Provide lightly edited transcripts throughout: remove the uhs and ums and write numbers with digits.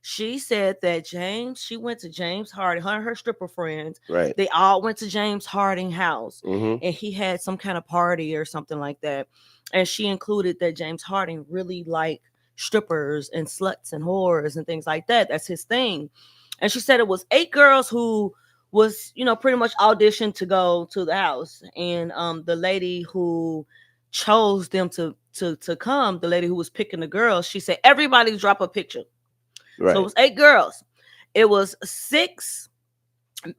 She said that she went to James Harden, her stripper friends, Right. they all went to James Harding house, Mm-hmm. and he had some kind of party or something like that. And she included that James Harding really liked strippers and sluts and whores and things like that. That's his thing. And she said it was 8 girls who was, pretty much auditioned to go to the house. And the lady who chose them to come, the lady who was picking the girls, she said everybody drop a picture. So it Right. was 8 girls. It was 6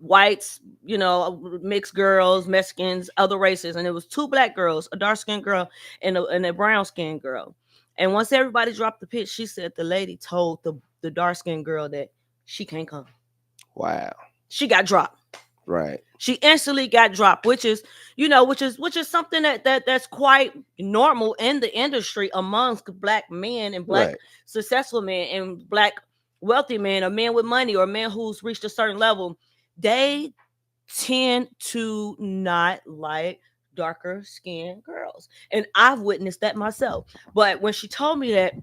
whites, mixed girls, Mexicans, other races, and it was 2 black girls, a dark skinned girl and a brown skinned girl. And once everybody dropped the pitch, she said the lady told the dark skinned girl that she can't come. Wow. She got dropped. Right. She instantly got dropped, which is, which is something that's quite normal in the industry amongst black men and black Right. successful men and black wealthy men or men with money or men who's reached a certain level. They tend to not like darker skinned girls. And I've witnessed that myself. But when she told me that,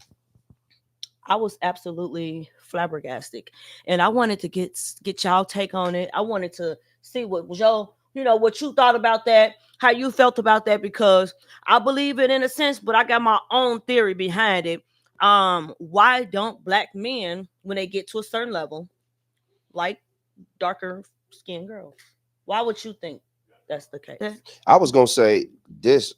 I was absolutely flabbergasted, and I wanted to get y'all take on it. I wanted to see what was what you thought about that, how you felt about that, because I believe it in a sense, but I got my own theory behind it. Why don't black men, when they get to a certain level, like darker skinned girls? Why would you think that's the case? I was gonna say this.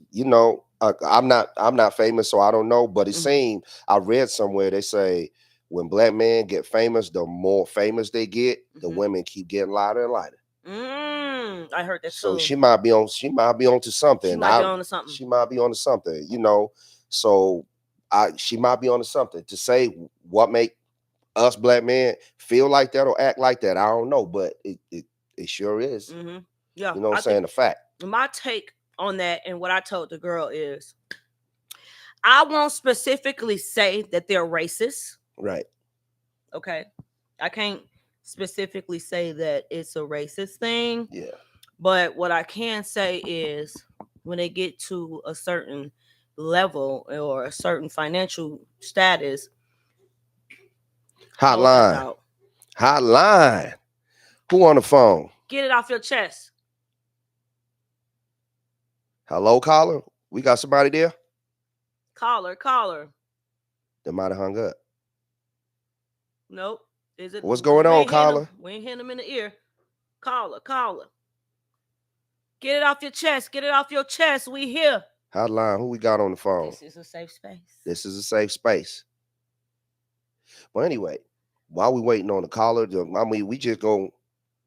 I'm not famous, so I don't know. But it Mhm. seemed I read somewhere they say when black men get famous, the more famous they get, the Mhm. women keep getting lighter and lighter. I heard that So too. she might be onto She something. might be on to something. She might be onto something. So she might be onto something. To say what make us black men feel like that or act like that, I don't know, but it sure is. Hmm. Yeah, You know what I'm I think saying? The fact. my take on that and what I told the girl is I won't specifically say that they're racist. Right. Okay. I can't specifically say that it's a racist thing. Yeah. But what I can say is when they get to a certain level or a certain financial status, hold that Hotline. thought. Hotline. Who on the phone? Get it off your chest. Hello, caller. We got somebody there Caller. that might have hung up. Nope. Is it What's because going we on, ain't hitting him? caller? We ain't hitting him in the ear. Caller. Get it off your chest. Get it off your chest. We here. Hotline. Who we got on the phone? This is a safe space. This is a safe space. But anyway, while we waiting on the caller, we just go.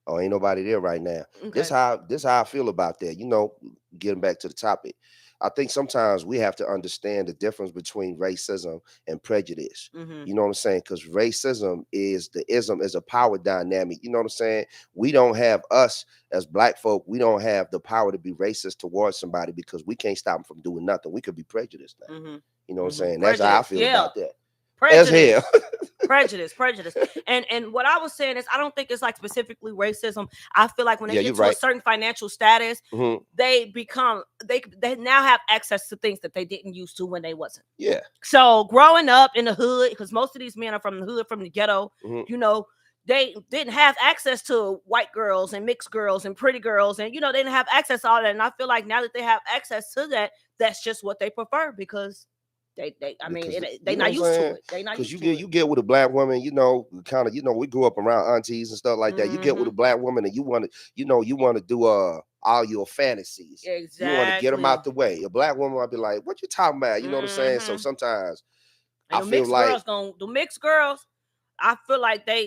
Oh, ain't nobody there right now. This Okay. how I feel about that. Getting back to the topic, I think sometimes we have to understand the difference between racism and prejudice. Mm-hmm. You know what I'm saying? Because racism is a power dynamic. You know what I'm saying? We don't have us as black folk. We don't have the power to be racist towards somebody because we can't stop them from doing nothing. We could be prejudiced now. Mm-hmm. You know what I'm Mm-hmm. saying? That's how I Prejudice. feel Yeah. about that. As hell. Prejudice. prejudice. And what I was saying is I don't think it's like specifically racism. I feel like when they Yeah, get you're to a right. certain financial status, Mhm. they now have access to things that they didn't used to when they wasn't. Yeah. So growing up in the hood, because most of these men are from the hood, from the ghetto, Mhm. they didn't have access to white girls and mixed girls and pretty girls, and they didn't have access to all that. And I feel like now that they have access to that, that's just what they prefer because they not used to it. They not Because used to it. you get with a black woman, kind of, we grew up around aunties and stuff like that. You get with a Mm-hmm. black woman and you want to do all your fantasies. You want to get them Exactly. out the way. A black woman might be like, "What you talking about?" You know what I'm saying? So Mm-hmm. sometimes I And feel like the mixed girls, I feel like them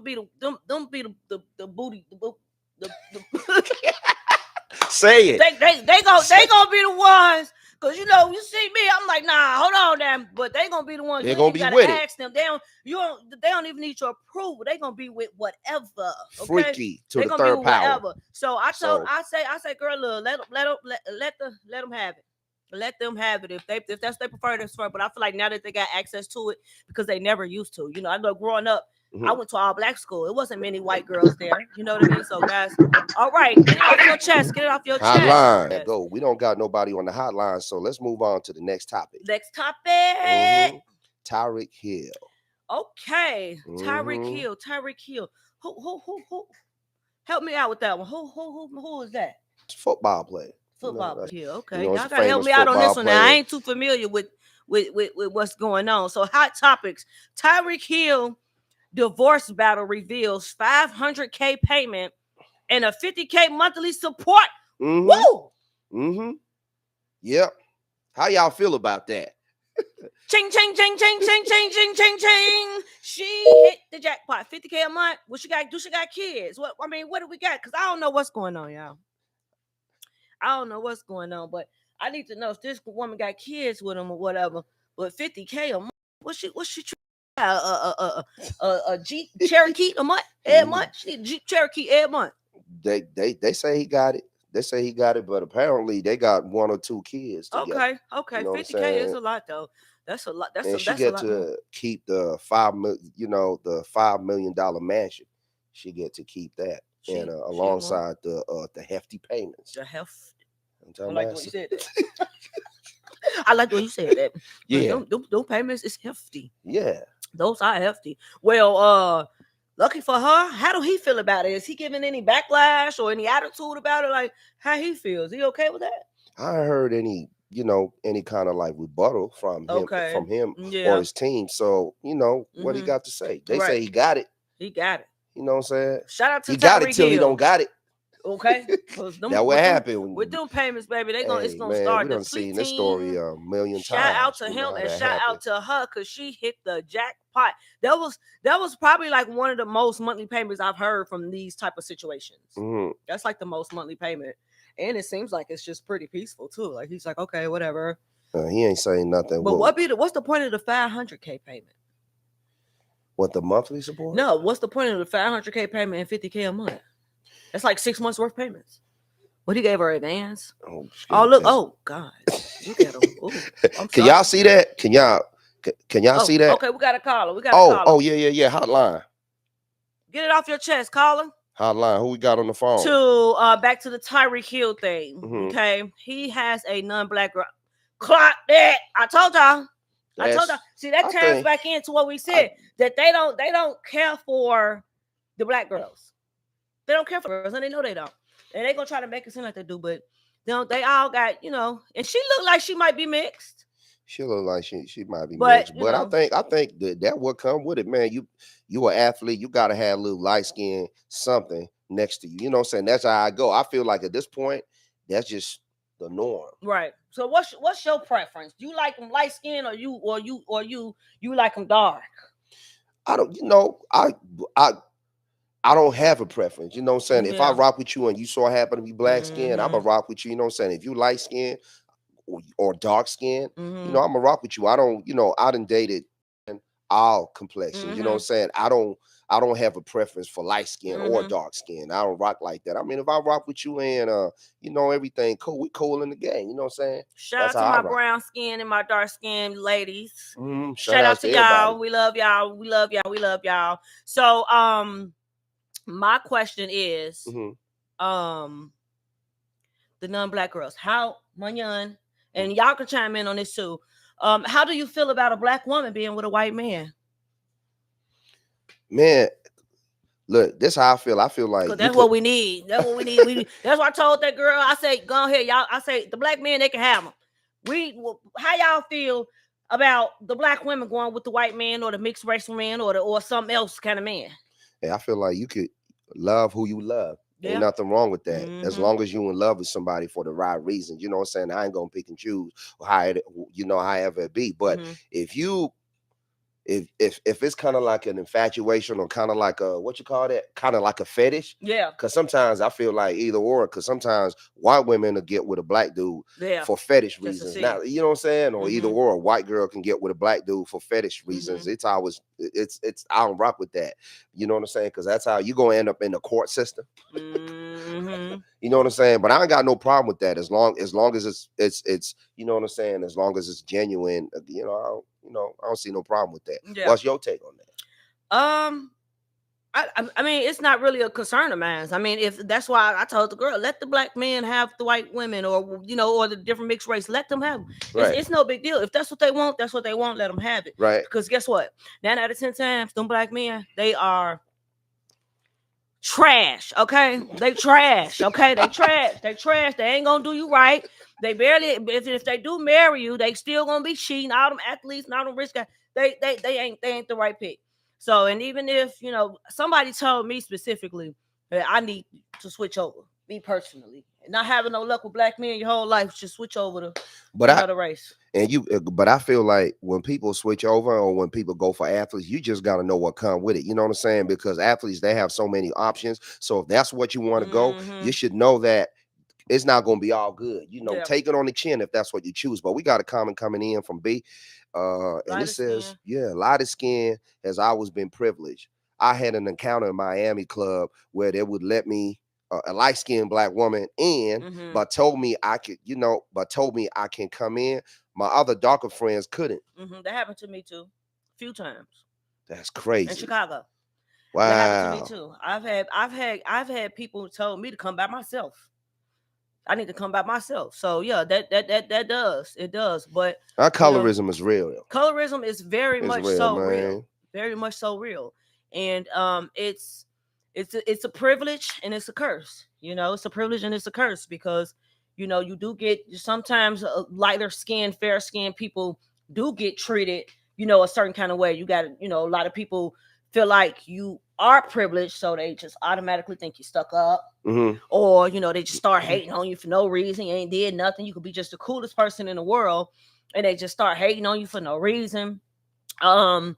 be the booty the say it. they gonna be the ones. Cause you see me, I'm like, nah, hold on, damn. But they gonna be the ones. They're You ain't gonna even be gotta with it. ask them. They don't even need your approval. They gonna be with whatever. Okay, Freaky to they the gonna be third with power. whatever. So I So say, girl, look, let them have it. Let them have it if that's they prefer this for. But I feel like now that they got access to it because they never used to. I know growing up, I went to all black school. It wasn't many white girls there. You know what I mean? So guys, all right, get it off your chest. Get it off your chest. hotline. Yes. Go. We don't got nobody on the hotline, so let's move on to the next topic. Next topic. Tyreek Hill. Okay, Tyreek Mm-hmm. Hill. Tyreek Hill. Who? Help me out with that one. Who is that? It's a football player. Football That's player. Okay, it's y'all a gotta help famous me out on this football one. Now I player. ain't too familiar with what's going on. So hot topics. Tyreek Hill divorce battle reveals 500K payment and a 50K monthly support. Mm-hmm. Woo! Mm-hmm. Yep. How y'all feel about that? Ching ching ching ching ching ching ching ching ching. She hit the jackpot. 50K a month. What she got? Do she got kids? What I mean, what do we got? Because I don't know what's going on, y'all. I don't know what's going on, but I need to know if this woman got kids with him or whatever. But 50K a month. What's she a Jeep Cherokee a month? Every month? She need a Jeep Cherokee every month. They say he got it. They say he got it, but apparently they got one or two kids together. You Okay. know what I'm 50K is saying? a lot though. That's a lot. And she That's a get lot more. to keep the 5 million, the $5 million mansion. She get to keep that, and She want alongside the hefty payments. the health. I'm I talking like the about, way you said that. I like the way you said that. But yeah, them payments is hefty. yeah. Those are hefty. Well, lucky for her, how do he feel about it? Is he giving any backlash or any attitude about it? Like how he feels? He okay with that? I ain't heard any kind of like rebuttal Okay. from him or Yeah. his team. So what he Mm-hmm. got to say. They Right. say he got it. He got it. You know what I'm saying? Shout out to He got it Tyreek till he don't Hill. got it. Okay. Cause them That what with happened. them payments, baby, it's Hey gonna man, we start done seen this story depleting. a million Shout out times. to We know him how and that shout happened. out to her because she hit the jackpot. That was probably like one of the most monthly payments I've heard from these type of situations. Hmm. That's like the most monthly payment, and it seems like it's just pretty peaceful too. Like he's like, okay, whatever. He ain't saying nothing. But what's the point of the 500K payment? What the monthly support? No, what's the point of the 500K payment and 50K a month? That's like 6 months worth of payments. What he gave her advance? Oh, Oh shit, look! Oh God! Look at him! Oh, I'm can y'all sorry. see that? Can y'all Oh, see that? okay. We got a caller. We got a Oh caller. yeah. Hotline. Get it off your chest, caller. Hotline. Who we got on the phone? To back to the Tyreek Hill thing. Hmm. Okay, he has a non-black girl. Clock that. I told y'all. I told y'all. That's See, that I turns think back into what we I said that they don't care for the black girls. They don't care for girls, and they know they don't. And they gonna try to make it seem like they do, but they don't. They all got and she looked like she might be mixed, she look like she might be but mixed, but I think that would come with it, man. You an athlete, you gotta have a little light skin something next to you. You know what I'm saying? That's how I go. I feel like at this point, that's just the norm. right. So what's your preference? Do you like them light skin, or you like them dark? I don't, I I don't have a preference. You know what I'm saying? If I Yeah. rock with you and you so happen to be black skin, I'm Mm-hmm. gonna rock with you. You know what I'm saying? If you light skin or dark skin, Mm-hmm. I'm gonna rock with you. I don't, I done dated all complexions. You know what I'm Mm-hmm. saying? I don't have a preference for light skin or Mm-hmm. dark skin. I don't rock like that. I mean, if I rock with you and everything cool, we cool in the game. You know what I'm saying? Shout That's out how to I my rock. brown skin and my dark skin ladies. Shout Shout out outs to to everybody. y'all. We love y'all. We love y'all. We love y'all. So my question is, Hmm. um, the non-black girls. How Manyan, and y'all can chime in on this too. How do you feel about a black woman being with a white man? Man, look, this how I feel. I feel like Cause you that's could. what we need. That's what we need. That's what I told that girl. I say, go ahead, y'all. I say the black men they can have them. How y'all feel about the black women going with the white man or the mixed race man or some else kind of man? Hey, I feel like you could love who you love. Ain't Yeah. nothing wrong with that. As Mm-hmm. long as you in love with somebody for the right reasons. You know what I'm saying? I ain't gonna pick and choose how however it be. But Mm-hmm. if you if it's kind of like an infatuation or kind of like a what you call that, kind of like a fetish. Yeah. Cause sometimes I feel like either or. Cause sometimes white women will get with a black dude Yeah. for fetish Just to reasons. see. Now you know what I'm saying, or either Mm-hmm. or. A white girl can get with a black dude for fetish Mm-hmm. reasons. It's I don't rock with that. You know what I'm saying? Cause that's how you gonna end up in the court system. Mm-hmm. You know what I'm saying? But I ain't got no problem with that as long as it's you know what I'm saying. As long as it's genuine, I don't see no problem with that. Yeah. What's your take on that? Um, I mean, it's not really a concern of mine. I mean, if that's why I told the girl, let the black men have the white women, or or the different mixed race, let them have them. Right. It's no big deal. If that's what they want, that's what they want. Let them have it. Right. Because guess what? 9 out of 10 times, them black men, they are trash. Okay, they trash. Okay, they trash. They trash. They ain't gonna do you right. They barely. If they do marry you, they still gonna be cheating. All them athletes and all them rich guys, they ain't the right pick. So, and even if somebody told me specifically that I need to switch over, me personally, not having no luck with black men your whole life, just switch over to But another race. but I feel like when people switch over or when people go for athletes, you just got to know what come with it. You know what I'm saying? Because athletes, they have so many options. So if that's what you want to go, you should know that it's not going to be all good. Yeah, Take it on the chin if that's what you choose. But we got a comment coming in from B. And it lighter says, skin. yeah, lighter skin has always been privileged. I had an encounter in Miami club where they would let me, a light skinned black woman in, Mm-hmm. but told me I could, but told me I can come in. My other darker friends couldn't. Mm-hmm. That happened to me too, a few times That's in crazy. Chicago. That happened to me Wow. too. I've had people tell me to come by myself. I need to come by myself. So yeah, that does. It does. But Our you know, colorism is real. colorism is very It's much real, so real. man. Very much so real. And it's a privilege and it's a curse. It's a privilege and it's a curse because you do get sometimes lighter skinned, fair skinned people do get treated, a certain kind of way. You got, a lot of people feel like you are privileged, so they just automatically think you stuck up. Mm-hmm. Or they just start hating on you for no reason. You ain't did nothing. You could be just the coolest person in the world, and they just start hating on you for no reason. Men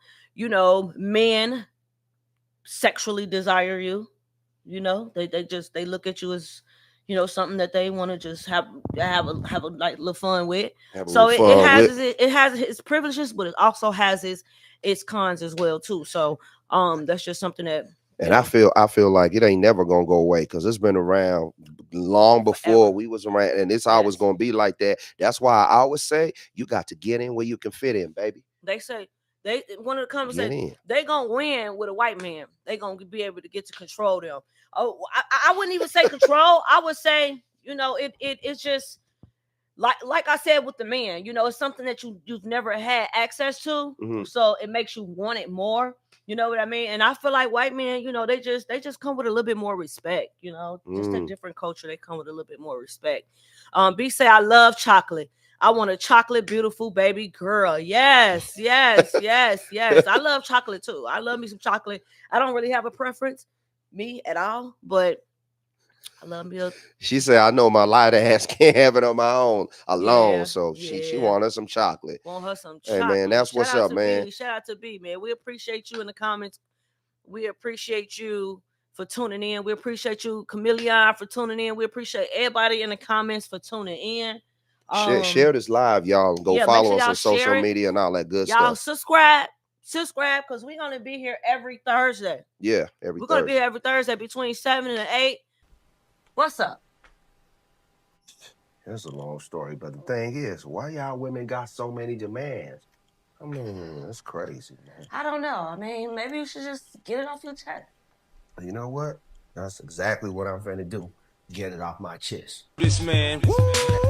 sexually desire you. They look at you as something that they want to just have a like little fun with. Have a little So it fun has with. it has its privileges, but it also has its cons as well too. So that's just something that And I feel like it ain't never gonna go away because it's been around long before forever. we was around, and it's always Yes. gonna be like that. That's why I always say you got to get in where you can fit in, baby. They say one of the comments Get said in. they gonna win with a white man. They gonna be able to get to control them. Oh, I wouldn't even say control. I would say it's just like I said with the man. It's something that you've never had access to, Mm-hmm. so it makes you want it more. You know what I mean? And I feel like white men, they just come with a little bit more respect. Just a Mm. different culture. They come with a little bit more respect. B say I love chocolate. I want a chocolate beautiful baby girl. Yes, yes, yes, yes. I love chocolate too. I love me some chocolate. I don't really have a preference, me at all, but I love me a She said, "I know my light ass can't have it on my own alone, yeah, so she yeah. want her some chocolate." Want her some Hey man, chocolate. that's Shout what's out up, to man. B. Shout out to B, man. We appreciate you in the comments. We appreciate you for tuning in. We appreciate you, Chameleon, for tuning in. We appreciate everybody in the comments for tuning in. Share this live, y'all. Go Yeah, make follow sure us y'all on social share it. media and all that good Y'all stuff. subscribe because we're gonna be here every Thursday. Yeah, every We're gonna be here Thursday. every Thursday between 7 and 8. What's up? That's a long story, but the thing is, why y'all women got so many demands? I mean, that's crazy, man. I don't know. I mean, maybe you should just get it off your chest. You know what? That's exactly what I'm finna do. Get it off my chest. This man. Woo!